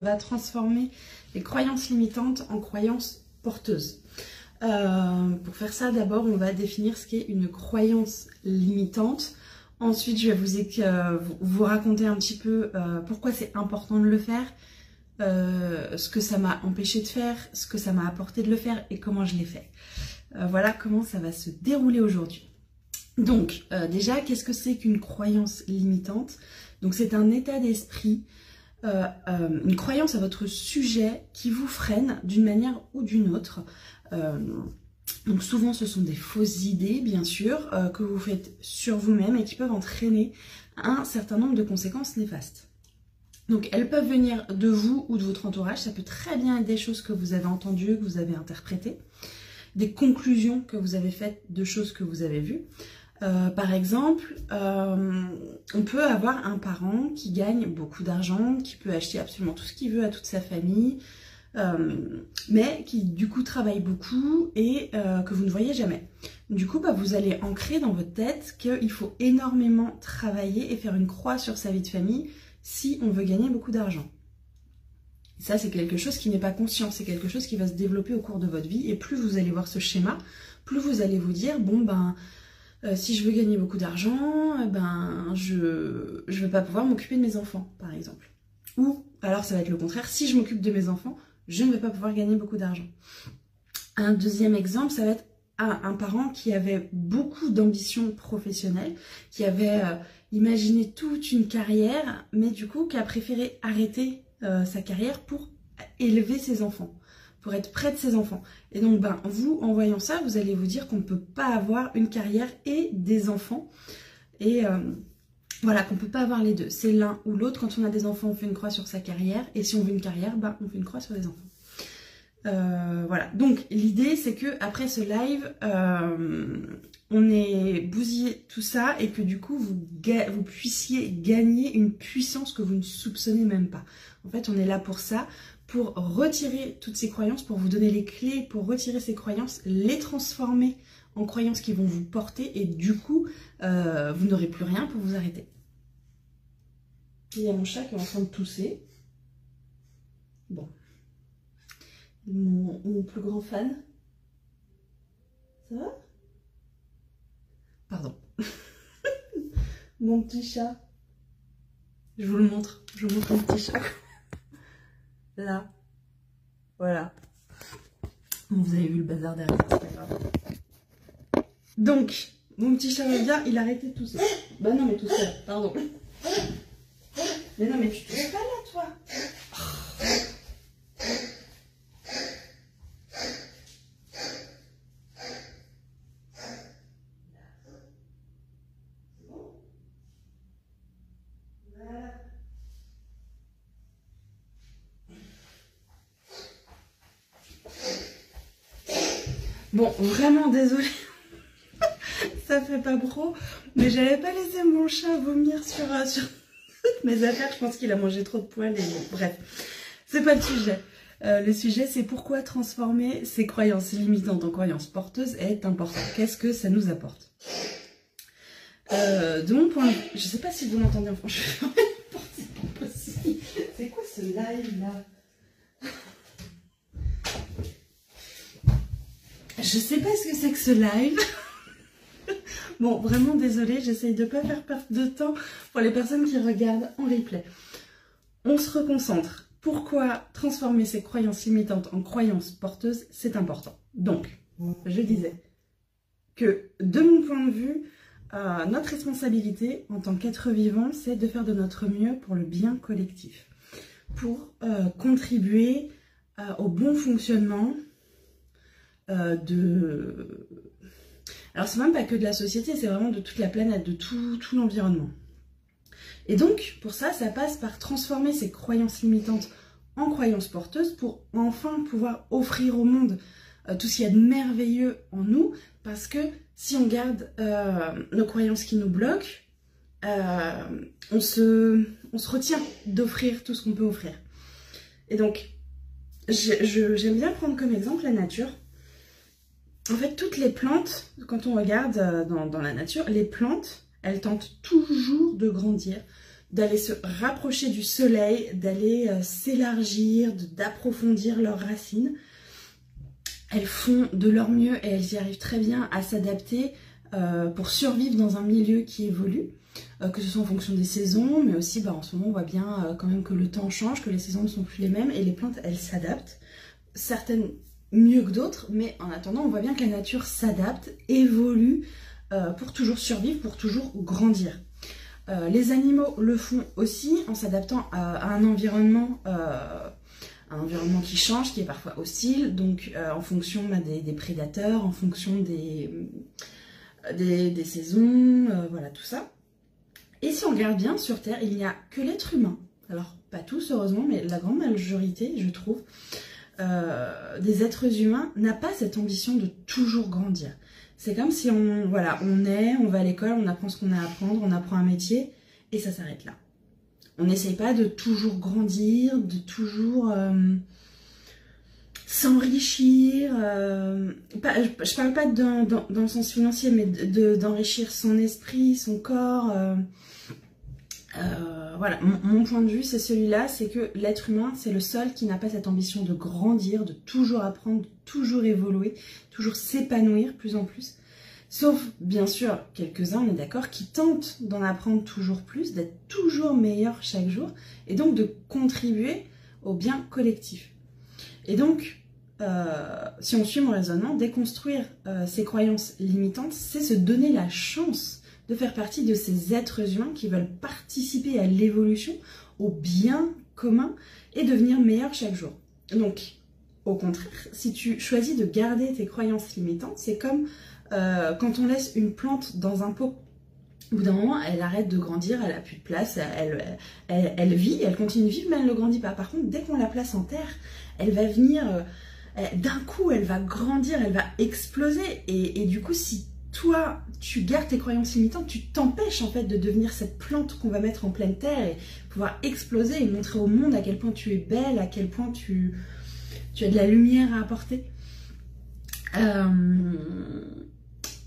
On va transformer les croyances limitantes en croyances porteuses. Pour faire ça, d'abord, on va définir ce qu'est une croyance limitante. Ensuite, je vais vous raconter un petit peu pourquoi c'est important de le faire, ce que ça m'a empêché de faire, ce que ça m'a apporté de le faire et comment je l'ai fait. Voilà comment ça va se dérouler aujourd'hui. Donc, déjà, qu'est-ce que c'est qu'une croyance limitante? Donc, c'est un état d'esprit, une croyance à votre sujet qui vous freine d'une manière ou d'une autre. Donc souvent ce sont des fausses idées bien sûr que vous faites sur vous-même et qui peuvent entraîner un certain nombre de conséquences néfastes. Donc elles peuvent venir de vous ou de votre entourage, ça peut très bien être des choses que vous avez entendues, que vous avez interprétées, des conclusions que vous avez faites de choses que vous avez vues. Par exemple, on peut avoir un parent qui gagne beaucoup d'argent, qui peut acheter absolument tout ce qu'il veut à toute sa famille, mais qui du coup travaille beaucoup et que vous ne voyez jamais. Du coup, vous allez ancrer dans votre tête qu'il faut énormément travailler et faire une croix sur sa vie de famille si on veut gagner beaucoup d'argent. Ça, c'est quelque chose qui n'est pas conscient, c'est quelque chose qui va se développer au cours de votre vie et plus vous allez voir ce schéma, plus vous allez vous dire, bon si je veux gagner beaucoup d'argent, je ne vais pas pouvoir m'occuper de mes enfants, par exemple. Ou alors ça va être le contraire, si je m'occupe de mes enfants, je ne vais pas pouvoir gagner beaucoup d'argent. Un deuxième exemple, ça va être un parent qui avait beaucoup d'ambition professionnelle, qui avait imaginé toute une carrière, mais du coup qui a préféré arrêter sa carrière pour élever ses enfants, pour être près de ses enfants. Et donc, vous, en voyant ça, vous allez vous dire qu'on ne peut pas avoir une carrière et des enfants. Et voilà, qu'on ne peut pas avoir les deux. C'est l'un ou l'autre. Quand on a des enfants, on fait une croix sur sa carrière. Et si on veut une carrière, on fait une croix sur les enfants. Voilà. Donc, l'idée, c'est que après ce live, on ait bousillé tout ça et que du coup, vous puissiez gagner une puissance que vous ne soupçonnez même pas. En fait, on est là pour ça, pour retirer toutes ces croyances, pour vous donner les clés, pour retirer ces croyances, les transformer en croyances qui vont vous porter et du coup, vous n'aurez plus rien pour vous arrêter. Il y a mon chat qui est en train de tousser. Bon. Mon plus grand fan. Ça va? Pardon. Mon petit chat. Je vous le montre. Je vous montre mon petit chat. Là. Voilà. Vous avez vu le bazar derrière, c'est pas grave. Donc, mon petit chat va bien, il a arrêté de tousser. Bah non, mais tout seul, pardon. Mais non, mais tu tousses pas là, toi. Bon, vraiment désolée, ça fait pas pro, mais j'avais pas laissé mon chat vomir sur toutes mes affaires. Je pense qu'il a mangé trop de poils et bon, bref, c'est pas le sujet. Le sujet, c'est pourquoi transformer ces croyances limitantes en croyances porteuses est important. Qu'est-ce que ça nous apporte? De mon point de vue, je sais pas si vous m'entendez en français, je vais fermer la porte, c'est pas possible. C'est quoi ce live là? Je sais pas ce que c'est que ce live. Bon, vraiment désolée, j'essaye de pas faire perdre de temps pour les personnes qui regardent en replay. On se reconcentre. Pourquoi transformer ces croyances limitantes en croyances porteuses, c'est important. Donc, je disais que de mon point de vue, notre responsabilité en tant qu'être vivant, c'est de faire de notre mieux pour le bien collectif, pour contribuer au bon fonctionnement alors c'est même pas que de la société, c'est vraiment de toute la planète, de tout l'environnement. Et donc pour ça, ça passe par transformer ces croyances limitantes en croyances porteuses pour enfin pouvoir offrir au monde tout ce qu'il y a de merveilleux en nous, parce que si on garde nos croyances qui nous bloquent, on se retient d'offrir tout ce qu'on peut offrir. Et donc j'aime bien prendre comme exemple la nature. En fait, toutes les plantes, quand on regarde dans la nature, les plantes, elles tentent toujours de grandir, d'aller se rapprocher du soleil, d'aller s'élargir, d'approfondir leurs racines. Elles font de leur mieux et elles y arrivent très bien à s'adapter pour survivre dans un milieu qui évolue, que ce soit en fonction des saisons, mais aussi en ce moment on voit bien quand même que le temps change, que les saisons ne sont plus les mêmes et les plantes elles s'adaptent, certaines mieux que d'autres, mais en attendant on voit bien que la nature s'adapte, évolue pour toujours survivre, pour toujours grandir. Les animaux le font aussi en s'adaptant à un environnement qui change, qui est parfois hostile, donc en fonction des prédateurs, en fonction des saisons, voilà tout ça. Et si on regarde bien sur Terre, il n'y a que l'être humain, alors pas tous heureusement, mais la grande majorité, je trouve, des êtres humains n'a pas cette ambition de toujours grandir. C'est comme si on va à l'école, on apprend ce qu'on a à apprendre, on apprend un métier, et ça s'arrête là. On n'essaye pas de toujours grandir, de toujours s'enrichir. Je parle pas dans le sens financier, mais d'enrichir son esprit, son corps. Voilà, mon point de vue, c'est celui-là, c'est que l'être humain, c'est le seul qui n'a pas cette ambition de grandir, de toujours apprendre, de toujours évoluer, toujours s'épanouir plus en plus. Sauf, bien sûr, quelques-uns, on est d'accord, qui tentent d'en apprendre toujours plus, d'être toujours meilleurs chaque jour, et donc de contribuer au bien collectif. Et donc, si on suit mon raisonnement, déconstruire ces croyances limitantes, c'est se donner la chance de faire partie de ces êtres humains qui veulent participer à l'évolution, au bien commun, et devenir meilleurs chaque jour. Donc, au contraire, si tu choisis de garder tes croyances limitantes, c'est comme quand on laisse une plante dans un pot. Au bout d'un moment, elle arrête de grandir, elle n'a plus de place, elle vit, elle continue de vivre, mais elle ne grandit pas. Par contre, dès qu'on la place en terre, elle va venir, d'un coup, elle va grandir, elle va exploser. Et du coup, si toi, tu gardes tes croyances limitantes, tu t'empêches en fait de devenir cette plante qu'on va mettre en pleine terre et pouvoir exploser et montrer au monde à quel point tu es belle, à quel point tu as de la lumière à apporter.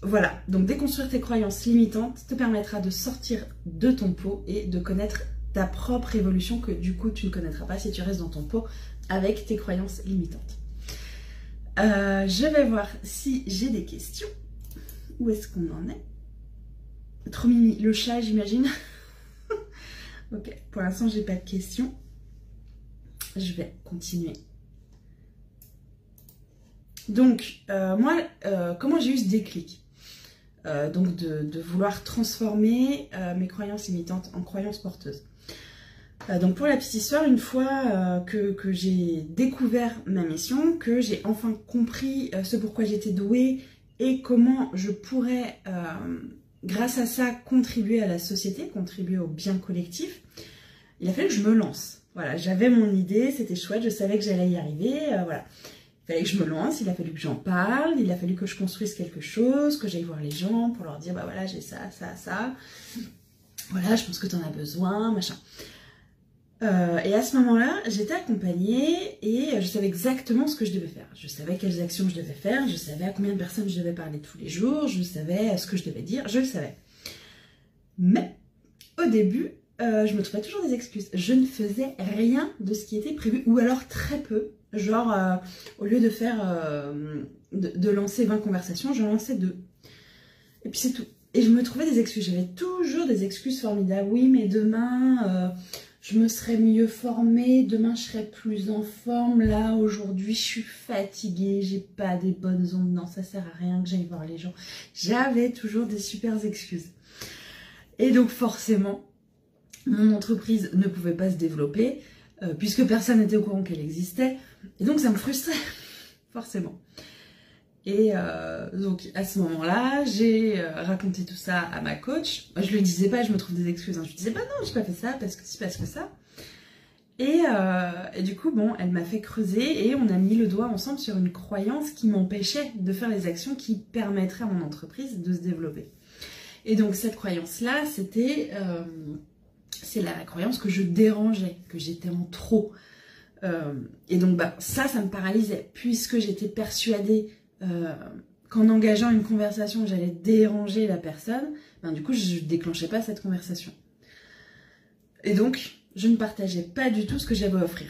Voilà, donc déconstruire tes croyances limitantes te permettra de sortir de ton pot et de connaître ta propre évolution que du coup tu ne connaîtras pas si tu restes dans ton pot avec tes croyances limitantes. Je vais voir si j'ai des questions. Où est-ce qu'on en est? Trop mimi, le chat j'imagine. Ok, pour l'instant j'ai pas de questions. Je vais continuer. Donc, moi, comment j'ai eu ce déclic donc de vouloir transformer mes croyances limitantes en croyances porteuses. Donc pour la petite histoire, une fois que j'ai découvert ma mission, que j'ai enfin compris ce pourquoi j'étais douée et comment je pourrais, grâce à ça, contribuer à la société, contribuer au bien collectif, il a fallu que je me lance. Voilà, j'avais mon idée, c'était chouette, je savais que j'allais y arriver, voilà. Il fallait que je me lance, il a fallu que j'en parle, il a fallu que je construise quelque chose, que j'aille voir les gens pour leur dire, bah voilà, j'ai ça, ça, ça. Voilà, je pense que tu en as besoin, machin. Et à ce moment-là, j'étais accompagnée et je savais exactement ce que je devais faire. Je savais quelles actions je devais faire, je savais à combien de personnes je devais parler tous les jours, je savais ce que je devais dire, je le savais. Mais au début, je me trouvais toujours des excuses. Je ne faisais rien de ce qui était prévu, ou alors très peu. Genre, au lieu de faire, de lancer 20 conversations, j'en lançais 2. Et puis c'est tout. Et je me trouvais des excuses. J'avais toujours des excuses formidables. Oui, mais demain, je me serais mieux formée. Demain, je serais plus en forme. Là, aujourd'hui, je suis fatiguée. J'ai pas des bonnes ondes. Non, ça sert à rien que j'aille voir les gens. J'avais toujours des super excuses. Et donc, forcément, mon entreprise ne pouvait pas se développer puisque personne n'était au courant qu'elle existait. Et donc, ça me frustrait, forcément. Et donc, à ce moment-là, j'ai raconté tout ça à ma coach. Je lui disais pas, je me trouve des excuses. Hein. Je lui disais, bah non, j'ai pas fait ça parce que c'est parce que ça. Et du coup, bon, elle m'a fait creuser et on a mis le doigt ensemble sur une croyance qui m'empêchait de faire les actions qui permettraient à mon entreprise de se développer. Et donc, cette croyance-là, c'était... c'est la croyance que je dérangeais, que j'étais en trop. Et donc, bah, ça me paralysait, puisque j'étais persuadée qu'en engageant une conversation, j'allais déranger la personne. Ben, du coup, je ne déclenchais pas cette conversation. Et donc, je ne partageais pas du tout ce que j'avais à offrir.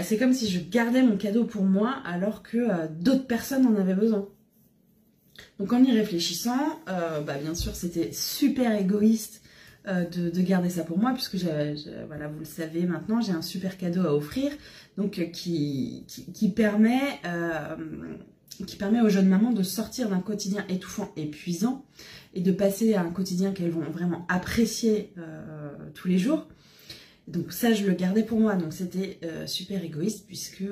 C'est comme si je gardais mon cadeau pour moi alors que d'autres personnes en avaient besoin. Donc en y réfléchissant, bien sûr c'était super égoïste de garder ça pour moi, puisque voilà, vous le savez maintenant, j'ai un super cadeau à offrir, donc qui permet aux jeunes mamans de sortir d'un quotidien étouffant, épuisant, et de passer à un quotidien qu'elles vont vraiment apprécier tous les jours. Donc ça, je le gardais pour moi, donc c'était super égoïste, puisque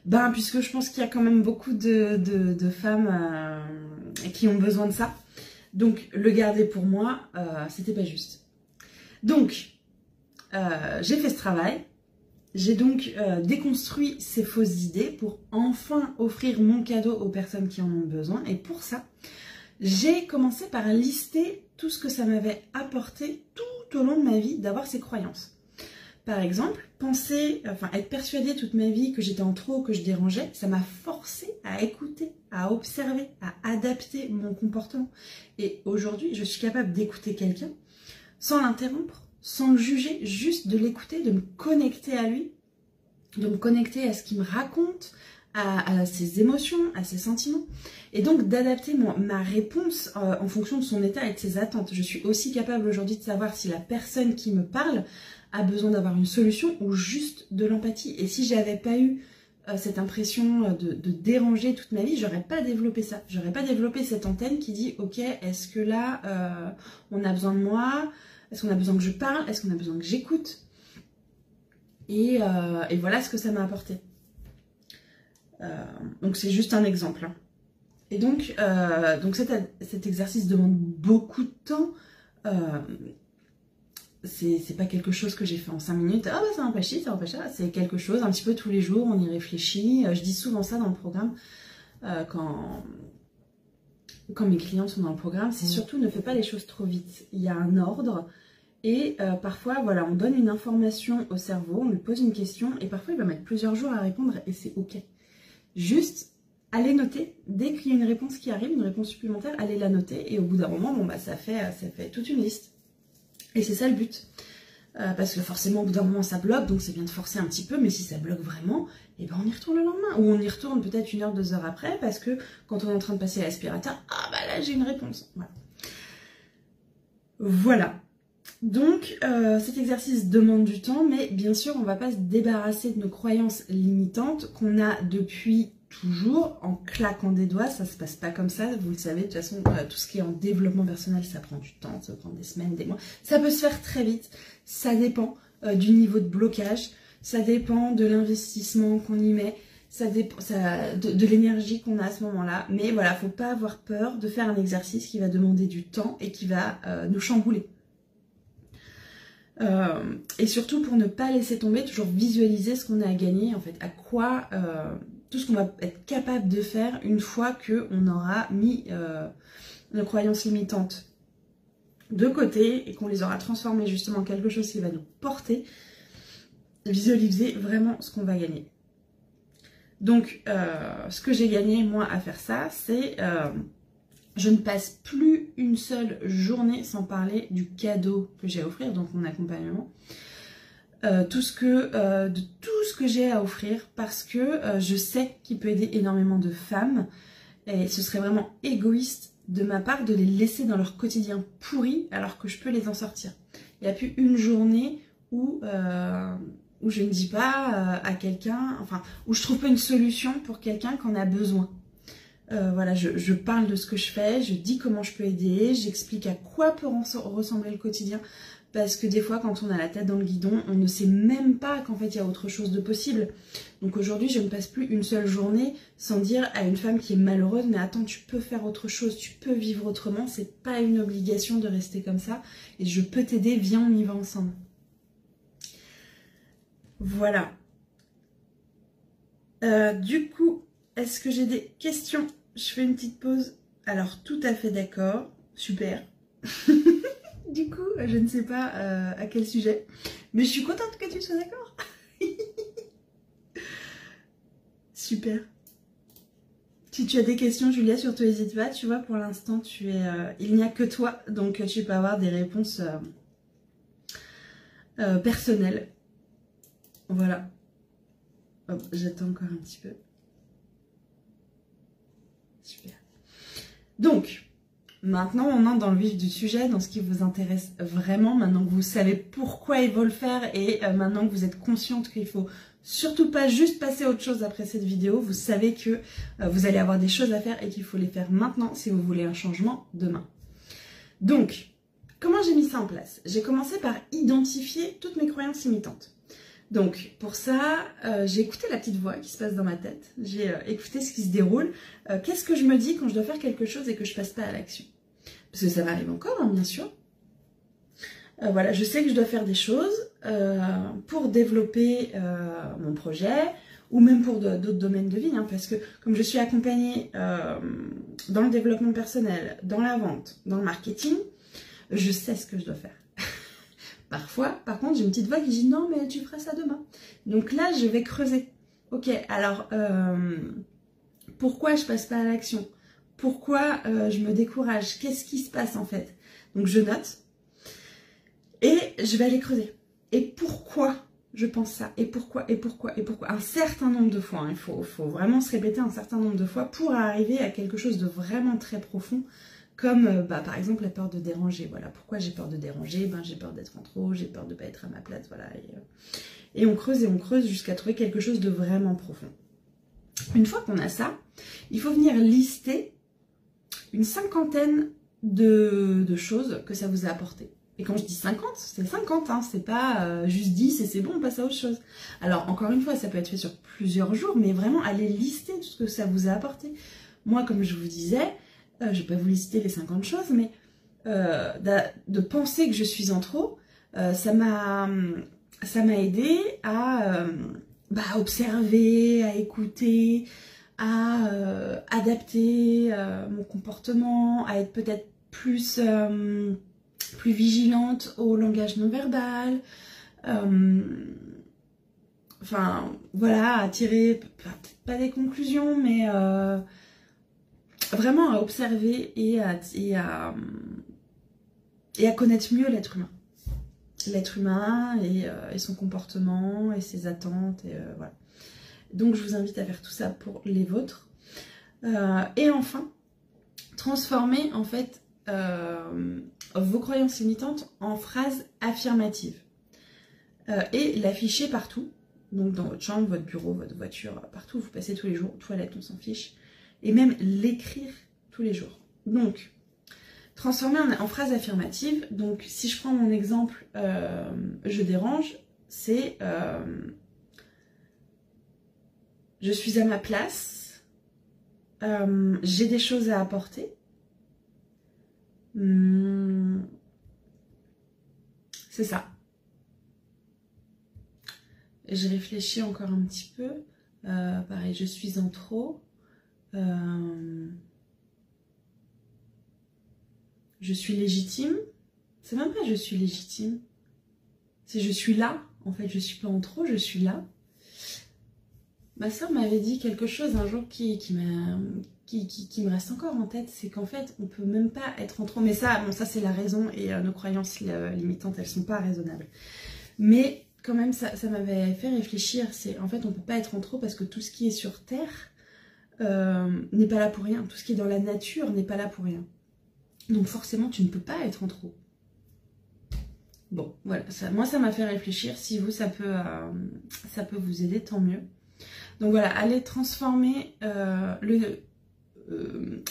je pense qu'il y a quand même beaucoup de femmes qui ont besoin de ça. Donc le garder pour moi, c'était pas juste. Donc, j'ai fait ce travail. J'ai donc déconstruit ces fausses idées pour enfin offrir mon cadeau aux personnes qui en ont besoin. Et pour ça, j'ai commencé par lister tout ce que ça m'avait apporté tout au long de ma vie d'avoir ces croyances. Par exemple, être persuadée toute ma vie que j'étais en trop, que je dérangeais, ça m'a forcé à écouter, à observer, à adapter mon comportement. Et aujourd'hui, je suis capable d'écouter quelqu'un sans l'interrompre, sans le juger, juste de l'écouter, de me connecter à lui, de me connecter à ce qu'il me raconte, à ses émotions, à ses sentiments, et donc d'adapter ma réponse en fonction de son état et de ses attentes. Je suis aussi capable aujourd'hui de savoir si la personne qui me parle a besoin d'avoir une solution ou juste de l'empathie. Et si j'avais pas eu cette impression de déranger toute ma vie, j'aurais pas développé ça. J'aurais pas développé cette antenne qui dit ok, est-ce que là on a besoin de moi? Est-ce qu'on a besoin que je parle? Est-ce qu'on a besoin que j'écoute? Et voilà ce que ça m'a apporté. Donc c'est juste un exemple. Et donc cet exercice demande beaucoup de temps. C'est pas quelque chose que j'ai fait en 5 minutes. Ah bah ça n'empêche ci, ça n'empêche ça. C'est quelque chose un petit peu tous les jours, on y réfléchit. Je dis souvent ça dans le programme quand mes clients sont dans le programme. C'est surtout ne fais pas les choses trop vite. Il y a un ordre. Et parfois, voilà, on donne une information au cerveau, on lui pose une question, et parfois il va mettre plusieurs jours à répondre, et c'est ok. Juste, allez noter, dès qu'il y a une réponse qui arrive, une réponse supplémentaire, allez la noter, et au bout d'un moment, ça fait toute une liste. Et c'est ça le but. Parce que forcément, au bout d'un moment, ça bloque, donc c'est bien de forcer un petit peu, mais si ça bloque vraiment, eh ben on y retourne le lendemain, ou on y retourne peut-être 1 heure, 2 heures après, parce que quand on est en train de passer à l'aspirateur, ah bah là j'ai une réponse. Voilà. Donc cet exercice demande du temps, mais bien sûr on ne va pas se débarrasser de nos croyances limitantes qu'on a depuis toujours en claquant des doigts. Ça se passe pas comme ça, vous le savez, de toute façon tout ce qui est en développement personnel ça prend du temps, ça prend des semaines, des mois, ça peut se faire très vite, ça dépend du niveau de blocage, ça dépend de l'investissement qu'on y met, ça dépend de l'énergie qu'on a à ce moment-là, mais voilà, faut pas avoir peur de faire un exercice qui va demander du temps et qui va nous chambouler. Et surtout pour ne pas laisser tomber, toujours visualiser ce qu'on a à gagner, en fait, tout ce qu'on va être capable de faire une fois qu'on aura mis nos croyances limitantes de côté et qu'on les aura transformées justement en quelque chose qui va nous porter. Visualiser vraiment ce qu'on va gagner. Donc, ce que j'ai gagné moi à faire ça, c'est je ne passe plus une seule journée sans parler du cadeau que j'ai à offrir, donc mon accompagnement. De tout ce que j'ai à offrir, parce que je sais qu'il peut aider énormément de femmes. Et ce serait vraiment égoïste de ma part de les laisser dans leur quotidien pourri alors que je peux les en sortir. Il n'y a plus une journée où je ne dis pas à quelqu'un, enfin, où je trouve pas une solution pour quelqu'un qui en a besoin. Voilà, je parle de ce que je fais, je dis comment je peux aider, j'explique à quoi peut ressembler le quotidien, parce que des fois quand on a la tête dans le guidon, on ne sait même pas qu'en fait il y a autre chose de possible. Donc aujourd'hui je ne passe plus une seule journée sans dire à une femme qui est malheureuse, mais attends, tu peux faire autre chose, tu peux vivre autrement, c'est pas une obligation de rester comme ça, et je peux t'aider, viens on y va ensemble. Voilà. Du coup, est-ce que j'ai des questions? Je fais une petite pause. Alors, tout à fait d'accord. Super. Du coup, je ne sais pas à quel sujet. Mais je suis contente que tu sois d'accord. Super. Si tu as des questions, Julia, surtout n'hésite pas. Tu vois, pour l'instant, il n'y a que toi. Donc, tu peux avoir des réponses personnel. Voilà. Hop, j'attends encore un petit peu. Super. Donc, maintenant on entre dans le vif du sujet, dans ce qui vous intéresse vraiment, maintenant que vous savez pourquoi il faut le faire et maintenant que vous êtes consciente qu'il faut surtout pas juste passer à autre chose après cette vidéo, vous savez que vous allez avoir des choses à faire et qu'il faut les faire maintenant si vous voulez un changement demain. Donc, comment j'ai mis ça en place? J'ai commencé par identifier toutes mes croyances limitantes. Donc, pour ça, j'ai écouté la petite voix qui se passe dans ma tête, j'ai écouté ce qui se déroule, qu'est-ce que je me dis quand je dois faire quelque chose et que je passe pas à l'action? Parce que ça m'arrive encore, hein, bien sûr. Voilà, je sais que je dois faire des choses pour développer mon projet, ou même pour d'autres domaines de vie, hein, parce que comme je suis accompagnée dans le développement personnel, dans la vente, dans le marketing, je sais ce que je dois faire. Parfois, par contre, j'ai une petite voix qui dit non, mais tu feras ça demain. Donc là, je vais creuser. Ok, alors pourquoi je passe pas à l'action? Pourquoi je me décourage? Qu'est-ce qui se passe en fait? Donc je note et je vais aller creuser. Et pourquoi je pense ça? Et pourquoi? Et pourquoi? Et pourquoi? Un certain nombre de fois. Hein. Il faut vraiment se répéter un certain nombre de fois pour arriver à quelque chose de vraiment très profond. Comme par exemple la peur de déranger. Voilà, pourquoi j'ai peur de déranger? J'ai peur d'être en trop, j'ai peur de ne pas être à ma place. Voilà. Et on creuse jusqu'à trouver quelque chose de vraiment profond. Une fois qu'on a ça, il faut venir lister une cinquantaine de choses que ça vous a apporté. Et quand je dis 50, c'est 50, hein, c'est pas juste 10 et c'est bon, on passe à autre chose. Alors encore une fois, ça peut être fait sur plusieurs jours, mais vraiment aller lister tout ce que ça vous a apporté. Moi, comme je vous disais, je vais pas vous lister les 50 choses, mais de penser que je suis en trop, ça m'a aidé à observer, à écouter, à adapter mon comportement, à être peut-être plus vigilante au langage non verbal, enfin voilà, à tirer peut-être pas des conclusions, mais vraiment à observer et à connaître mieux l'être humain. L'être humain et son comportement et ses attentes. Et, voilà. Donc je vous invite à faire tout ça pour les vôtres. Et enfin, transformer en fait vos croyances limitantes en phrases affirmatives. Et l'afficher partout. Donc dans votre chambre, votre bureau, votre voiture, partout où vous passez tous les jours, toilette, on s'en fiche. Et même l'écrire tous les jours. Donc, transformer en phrase affirmative. Donc, si je prends mon exemple, je dérange, c'est je suis à ma place, j'ai des choses à apporter. C'est ça. Je réfléchis encore un petit peu. Pareil, je suis en trop. Je suis légitime. C'est même pas je suis légitime. C'est je suis là. En fait, je suis pas en trop, je suis là. Ma soeur m'avait dit quelque chose un jour qui me reste encore en tête. C'est qu'en fait, on peut même pas être en trop. Mais ça, bon, ça c'est la raison et nos croyances limitantes, elles sont pas raisonnables. Mais quand même, ça m'avait fait réfléchir. C'est en fait, on peut pas être en trop parce que tout ce qui est sur Terre n'est pas là pour rien. Tout ce qui est dans la nature n'est pas là pour rien. Donc forcément, tu ne peux pas être en trop. Bon, voilà, moi ça m'a fait réfléchir. Si vous, ça peut vous aider, tant mieux. Donc voilà, allez transformer le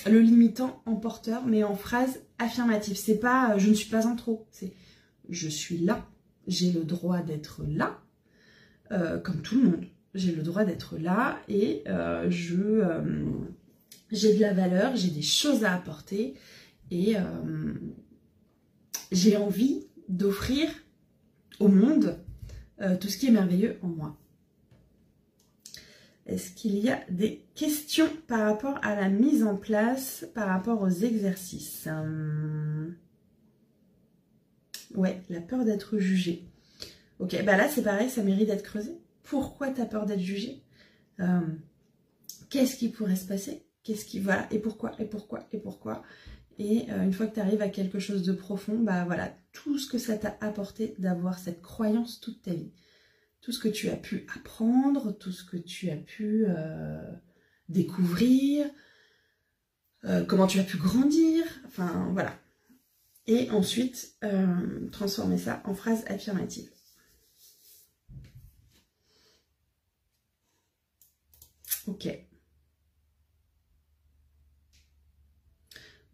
limitant en porteur, mais en phrase affirmative. C'est pas je ne suis pas en trop, c'est je suis là. J'ai le droit d'être là, comme tout le monde. J'ai le droit d'être là et j'ai de la valeur, j'ai des choses à apporter et j'ai envie d'offrir au monde tout ce qui est merveilleux en moi. Est-ce qu'il y a des questions par rapport à la mise en place, par rapport aux exercices? Ouais, la peur d'être jugé. Ok, bah là c'est pareil, ça mérite d'être creusé. Pourquoi tu as peur d'être jugé? Qu'est-ce qui pourrait se passer? Qu'est-ce qui... Voilà, et pourquoi? Et pourquoi? Et pourquoi? Et une fois que tu arrives à quelque chose de profond, bah voilà, tout ce que ça t'a apporté d'avoir cette croyance toute ta vie. Tout ce que tu as pu apprendre, tout ce que tu as pu découvrir, comment tu as pu grandir, enfin voilà. Et ensuite, transformer ça en phrase affirmative. Ok.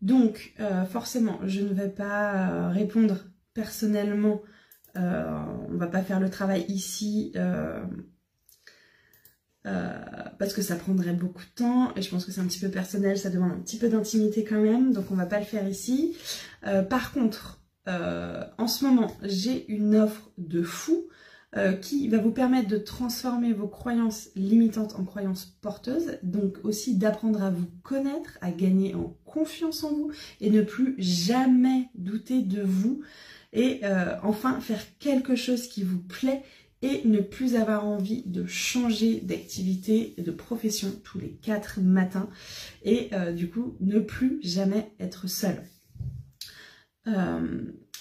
Donc, forcément, je ne vais pas répondre personnellement. On ne va pas faire le travail ici parce que ça prendrait beaucoup de temps. Et je pense que c'est un petit peu personnel, ça demande un petit peu d'intimité quand même. Donc, on ne va pas le faire ici. Par contre, en ce moment, j'ai une offre de fou. Qui va vous permettre de transformer vos croyances limitantes en croyances porteuses, donc aussi d'apprendre à vous connaître, à gagner en confiance en vous et ne plus jamais douter de vous et enfin faire quelque chose qui vous plaît et ne plus avoir envie de changer d'activité et de profession tous les 4 matins et du coup ne plus jamais être seul.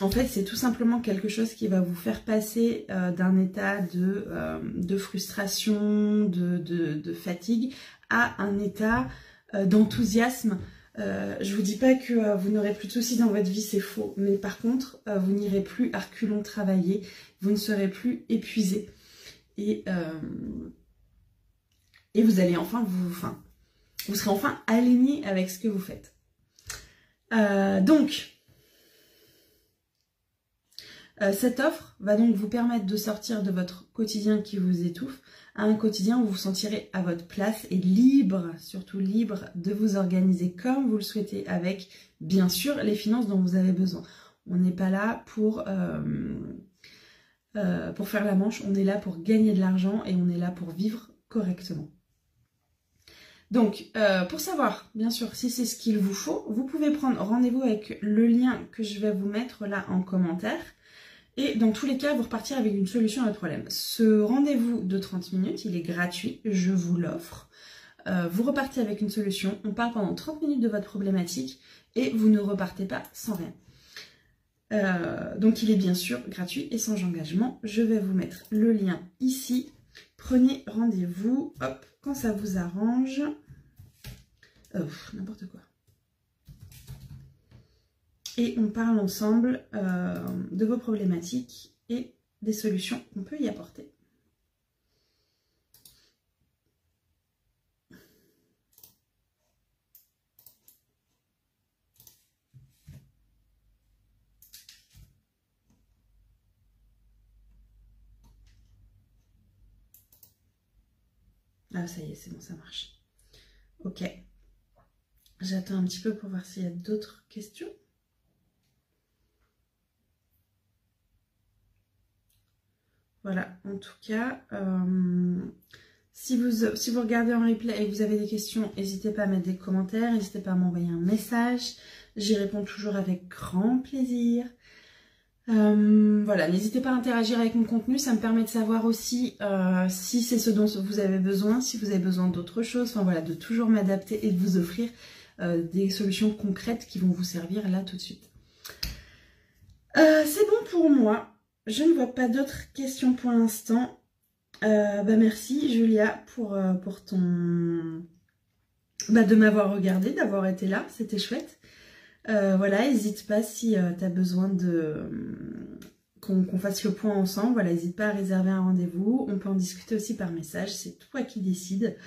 En fait, c'est tout simplement quelque chose qui va vous faire passer d'un état de frustration, de fatigue, à un état d'enthousiasme. Je vous dis pas que vous n'aurez plus de soucis dans votre vie, c'est faux. Mais par contre, vous n'irez plus à reculons travailler, vous ne serez plus épuisé. Et vous allez enfin vous serez enfin aligné avec ce que vous faites. Donc, cette offre va donc vous permettre de sortir de votre quotidien qui vous étouffe à un quotidien où vous vous sentirez à votre place et libre, surtout libre, de vous organiser comme vous le souhaitez avec, bien sûr, les finances dont vous avez besoin. On n'est pas là pour faire la manche, on est là pour gagner de l'argent et on est là pour vivre correctement. Donc, pour savoir, bien sûr, si c'est ce qu'il vous faut, vous pouvez prendre rendez-vous avec le lien que je vais vous mettre là en commentaire. Et dans tous les cas, vous repartirez avec une solution à votre problème. Ce rendez-vous de 30 minutes, il est gratuit, je vous l'offre. Vous repartez avec une solution, on parle pendant 30 minutes de votre problématique et vous ne repartez pas sans rien. Donc il est bien sûr gratuit et sans engagement. Je vais vous mettre le lien ici. Prenez rendez-vous, hop, quand ça vous arrange. N'importe quoi. Et on parle ensemble de vos problématiques et des solutions qu'on peut y apporter. Ah, ça y est, c'est bon, ça marche. Ok. J'attends un petit peu pour voir s'il y a d'autres questions. Voilà, en tout cas, si vous regardez en replay et que vous avez des questions, n'hésitez pas à mettre des commentaires, n'hésitez pas à m'envoyer un message. J'y réponds toujours avec grand plaisir. Voilà, n'hésitez pas à interagir avec mon contenu, ça me permet de savoir aussi si c'est ce dont vous avez besoin, si vous avez besoin d'autre chose, enfin voilà, de toujours m'adapter et de vous offrir des solutions concrètes qui vont vous servir là tout de suite. C'est bon pour moi. Je ne vois pas d'autres questions pour l'instant. Merci Julia pour ton... de m'avoir regardé, d'avoir été là, c'était chouette. Voilà, n'hésite pas si tu as besoin qu'on fasse le point ensemble. Voilà, n'hésite pas à réserver un rendez-vous. On peut en discuter aussi par message, c'est toi qui décides.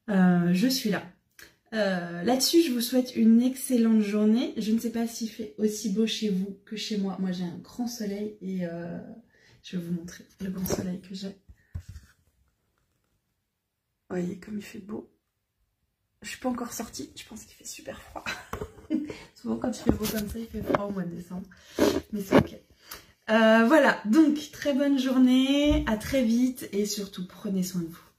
Je suis là. Là-dessus, je vous souhaite une excellente journée. Je ne sais pas s'il fait aussi beau chez vous que chez moi. Moi, j'ai un grand soleil et je vais vous montrer le grand soleil que j'ai. Voyez comme il fait beau. Je suis pas encore sortie. Je pense qu'il fait super froid. Souvent, quand il fait beau comme ça, il fait froid au mois de décembre. Mais c'est ok. Voilà. Donc, très bonne journée. À très vite et surtout, prenez soin de vous.